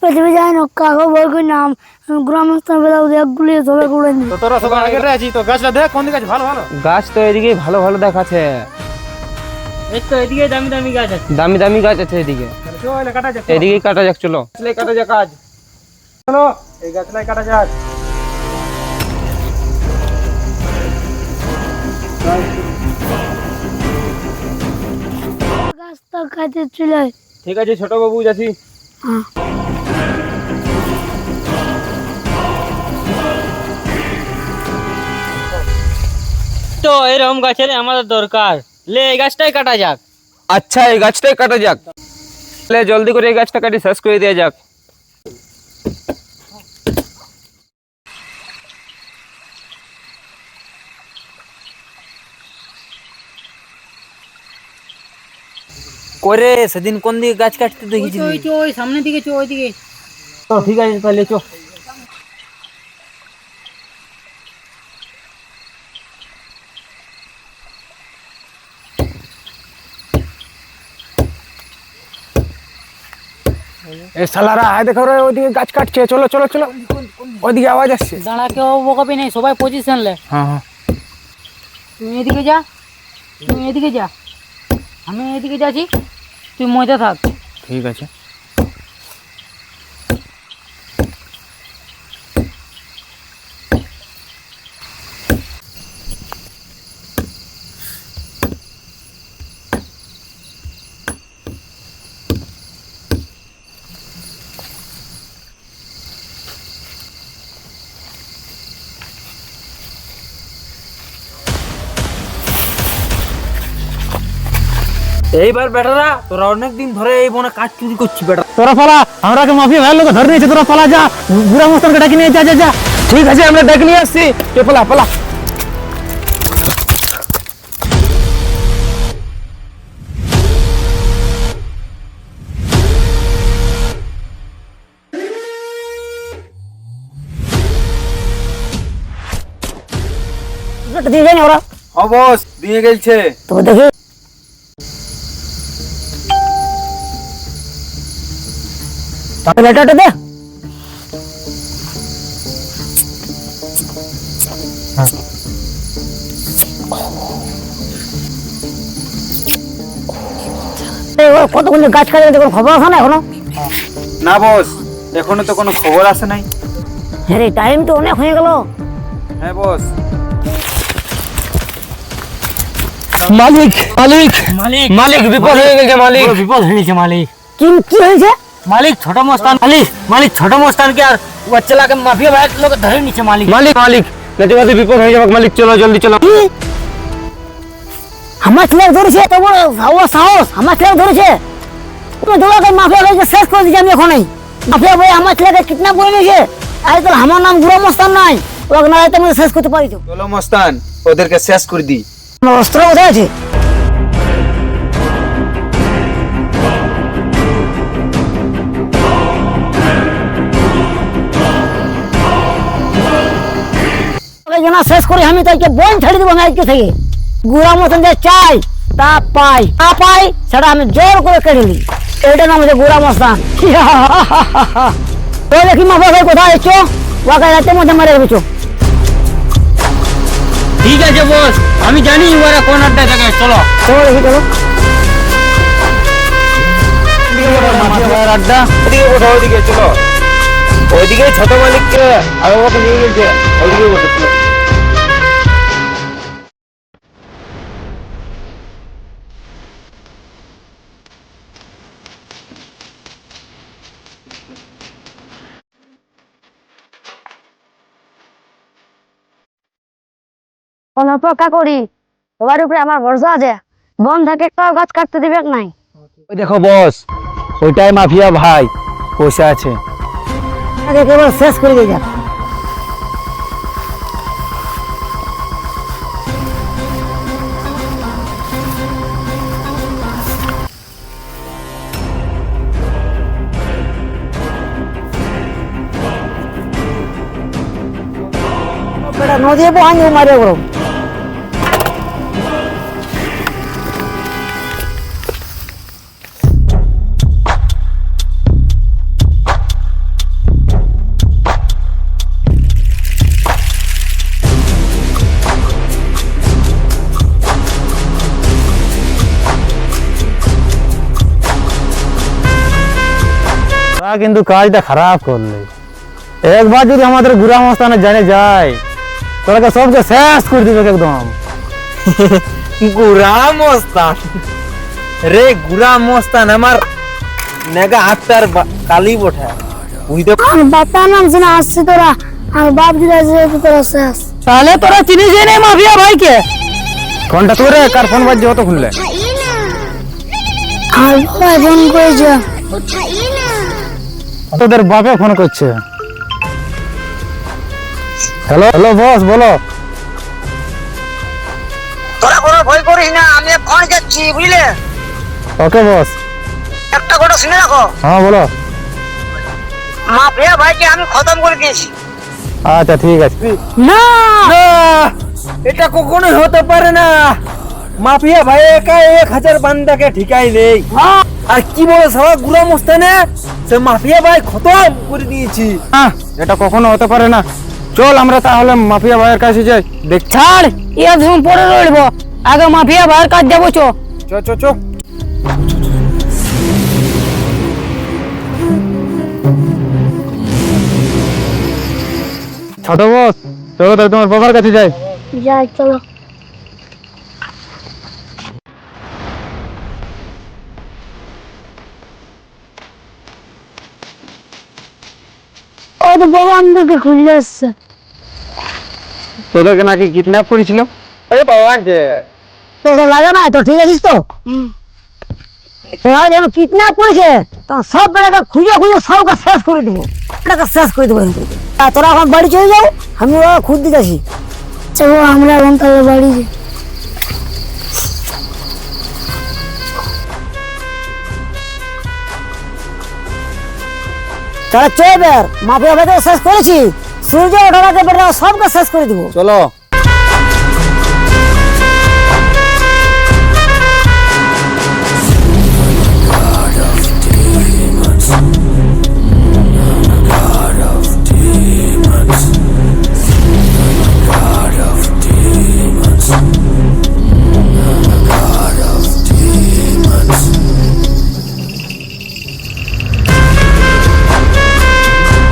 পৃথিবী যায় না কাগো বলবি নাম গ্রামস্থান বেলা একগুলি ধরে গুলে নি তো তোরা সবাই আগে আছি তো গাছটা দেখ কোন দিকে আছে ভালো ভালো গাছ তো এদিকে ভালো ভালো দেখাচ্ছে। এই তো এদিকে দামি দামি গাছ আছে। দামি দামি গাছ আছে এদিকে, চলে কাটা যাক এদিকে কাটা যাক। চলো কাটা যাক আজ। চলো এই গাছলাই কাটা যাক। গাছটা কাটে চলে ঠিক আছে ছোট বাবু যাচ্ছি। তো এরকম গাছের আমাদের দরকার, লে এই গাছটাই কাটা যাক। আচ্ছা এই গাছটাই কাটা যাক, তাহলে জলদি করে এই গাছটা কাটি শেষ করে দেওয়া যাক। করে সেদিন কোন দিকে গাছ কাটতে দেখেছি? ওই সামনের দিকে চো, ওই দিকে। তো ঠিক আছে তাহলে চো। এই শালারা আয় দেখো রে ওইদিকে গাছ কাটছে। চলো চলো চলো ওইদিকে আওয়াজ আসছে। দাঁড়া, কেউ বকাবি নেই, সবাই পজিশন লে। হ্যাঁ হ্যাঁ তুমি এদিকে যা, তুমি এদিকে যা, আমি এদিকে যাচ্ছি, তুই মজা থাক। ঠিক আছে। এইবার বেটারা তোরা অনেকদিন ধরে এই বনে কাঠ চুরি করছি বেটা। তোরা পালা, আমরাকে মাফিয়া ভাইয়ের লোক ধরে নিয়েছে। তোরা পালা, যা বুড়া মস্তানকে ডাকি নিয়ে যা যা যা। ঠিক আছে আমরা ডাকি নিয়ে আসছি। পালা পালা। দিয়ে যাই ওরা বস দিয়ে গেছে। তো দেখি লেটারটা দে। কতক্ষণ গাছ কাটে কোনো খবর আছে না এখনো? না বস এখনো তো কোনো খবর আসে নাই। হ্যাঁ রে, টাইম তো অনেক হয়ে গেল। হ্যাঁ বস। মালিক মালিক মালিক, মালিক বিপদ হয়ে গেছে। মালিক বড় বিপদ হয়ে গেছে মালিক। কি হয়েছে? মালিক ছোট মস্তান, মালিক মালিক ছোট মস্তান কে আর বাচ্চালাকে মাফিয়া ভাইয়ের লোক ধরে নিচ্ছে মালিক। মালিক মালিক নাতে বিপদ হয়ে যাবে। মালিক চলো জলদি চলো। কি আমার ছেলে ধরেছে? তো বড় সাহস, আমার ছেলে ধরেছে। তুমি দৌড়াকে মাফিয়া ভাইকে শেষ করে দিচ্ছি আমি এখনই। মাফিয়া ভাই আমার ছেলেকে কিডন্যাপ করে নিয়েছে। আরে তো আমার নাম গুরু মস্তান নাই, ওকে না তুমি শেষ করতে পারি তো। চলো মস্তান ওদেরকে শেষ করে দিই। আমার অস্ত্র কোথায় আছে? না শেষ করে আমি তাকে বন ছেড়ে দেবো। আমি আজকে থেকে গুড়া মতন যে চাই তা পাই, না পাই সেটা আমি জোর করে কেড়ে নিই। এইটার নাম হচ্ছে গুড়া মস্তান। তো দেখি মাফা ভাই কোথায় এসছো, ওকে রাতের মধ্যে মেরে দেবেছো। ঠিক আছে বস, আমি জানি ওরা কোন আড্ডা থাকে। চলো চলো দেখি, চলো। আড্ডা ওদিকে কোথাও, ওদিকে চলো। ওইদিকে ছোট মালিককে আর ওকে নিয়ে গেছে। ওইদিকে বসে চলো। অপেক্ষা করি, সবার উপরে আমার ভরসা আছে। বন থেকে একটাও গাছ কাটতে দিবে নাই। ওই দেখো বস, ওইটাই মাফিয়া ভাই বসে আছে। আগে কেবল শেষ করে দিয়ে যাক। নদী পানি মারে গরম। কিন্তু কাজটা খারাপ করলে। একবার যদি আমাদের গুড়া মস্তানে জানে যায় তোরাকে সবকে শেষ করে দিবে একদম। গুড়া মস্তান রে, গুড়া মস্তান আমার নেগা আত্মার কালি বঠা বুঝতে আর বাতার নাম শুনে আসছে তোরা, আর বাপ যদি আসে তো তোরা শেষ। তাহলে তোরা চিনিস না মাফিয়া ভাইকে? ফোনটা তোরে কার ফোন বাজছে অত খুললে? আর ভাই ফোন করেছে। তোদের বাপে ফোন করছে। হ্যালো হ্যালো বস বলো। তোরা কোনো ভয় করিস না, আমি ফোন যাচ্ছি বুঝলে। ওকে বস। একটা কথা শুনে রাখো, হ্যাঁ বলো। মাফিয়া ভাইকে আমি খতম করে দিয়েছি। আচ্ছা ঠিক আছে। না না, এটা কখনোই হতে পারে না। মাফিয়া ভাই একা 1000 বান্দাকে ঠিকাই নেই। আর কি বলে সারা গুড়া মস্তানে সে মাফিয়া ভাই খতম করে দিয়েছি। হ্যাঁ এটা কখনো হতে পারে না। চল আমরা তাহলে মাফিয়া ভাইয়ের কাছে যাই। দেখ ছাড়, এ ধুম পরে রইব, আগে মাফিয়া ভাইয়ের কাজ যাবো। চো চ চ চ। ছোট বস চলো তাহলে তোমার বাবার কাছে যাই। যাই চলো। ও তো বাবা আমাদেরকে খুঁজে আসছে। তোদেরকে নাকি কিডন্যাপ করেছিল? আরে বাবা যে তোকে লাগে না তো? ঠিক আছিস তো? এরা যেন কিডন্যাপ করেছে তো সব বেড়াকে খুঁজে খুঁজে সবকে শেষ করে দেবো, বেড়াকে শেষ করে দেবো। আর তোরা এখন বাড়ি চলে যাও, আমি ওরা খুঁজ দিতেছি। চলো আমরা এখন তাহলে বাড়ি যাই। তারা চলে বের, মাফিয়া ভাইকে শেষ করেছি, সূর্য ওঠার আগে বেড়া সবকে শেষ করে দেবো। চলো।